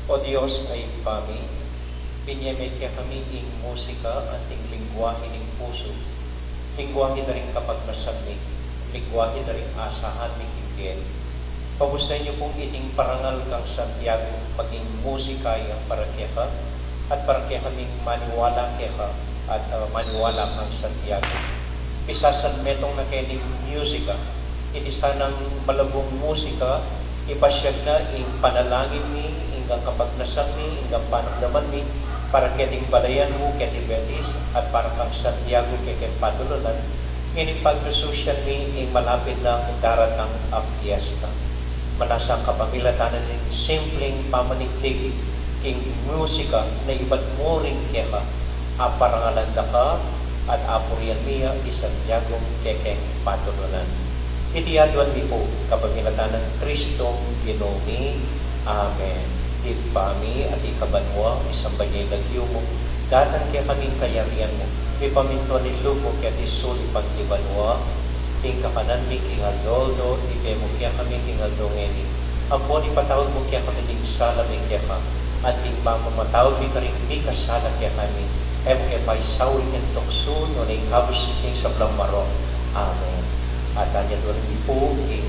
O Diyos ay kami, pinyemit kaya kami ing musika at ing lingwahe ng puso, lingwahe na rin kapag nasagnik, lingwahe na rin asahan ng higyan. Pagustay niyo pong iting parangal kang Santiago, maging musika ang parakya ka, at parakya kaming maniwala kaya ka, at maniwala kang Santiago. Pisasan metong na kayo musika, iti sanang malabong musika, ipasyag na ing panalangin ni, hinggang kapag nasang ni, hinggang panagdaman ni, para kating balayan mo, kati Betis, at para kang Santiago, kati Padulunan, ngayon pag-social ni, ing malapit na daratang ang fiesta. Manasang kapamilatanan ng simpleng pamaniklig, king musika, na iba't mo rin kaya ka, aparangalanda ka, at apurian niya, di Santiago, kati Padulunan. Itiyaduan mi po, kapamilatanan Kristong Ginomi. Amen. Ipami at ikabanwa, isang banyay nagyo mo, datan kaya kaming kayarian mo, ipaminto ni lumo kaya tisul ipagtibanwa, ting kakanan ni kingadoldo, ipemo kaya kami kingadongeni, ampon ipatawag mo kaya kami ting sala ni kaya ka, at ting pamamatawag ni karing di kasala kaya kami, emo kaya paisaw ikin tokso, no na ikabos iking sa blamaro. Amen. At anya doon ni po, king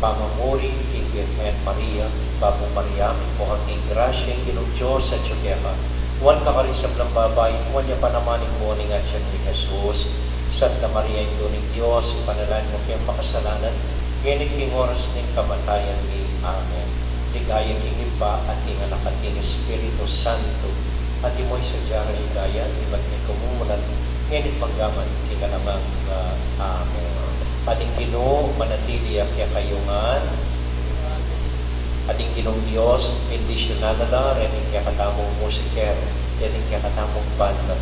pamamuri, king Virgen Maria, Bago Maria, po king grasya, king Diyos sa Tiyokema. Huwag ka rin sa babae, huwag niya panamanin mo ni nga siya ni Jesus. Santa Maria, ito ni Diyos, ipanalain mo kayong makasalanan, ganit king oras ng kamatayan ni Amen. Ligaya king iba at king anak at king Espiritu Santo, at imo'y sa diyara ligaya, iba't may kumumulan, ganit paggaman, king alamang Amen. Ating Ginoo, manatili kaya kayungan, ating Ginong Diyos, bendisyon na nala, rening kaya katamong musiker, rening kaya katamong banda.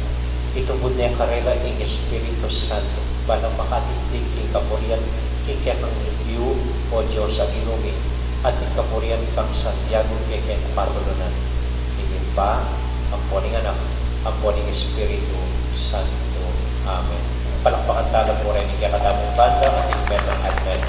Itubod na yung karela ng Espiritu Santo, balang makatigdig king kapurian, king kaya kang review, o Diyos sa Ginumi, at king kapurian kang Santiago, kaya kaya Padulunan. Higit pa, ang poning anak, ang poning Espiritu Santo. Amen. Palakpakan talang mo rin, kaya katamong banda, at ing metang advent.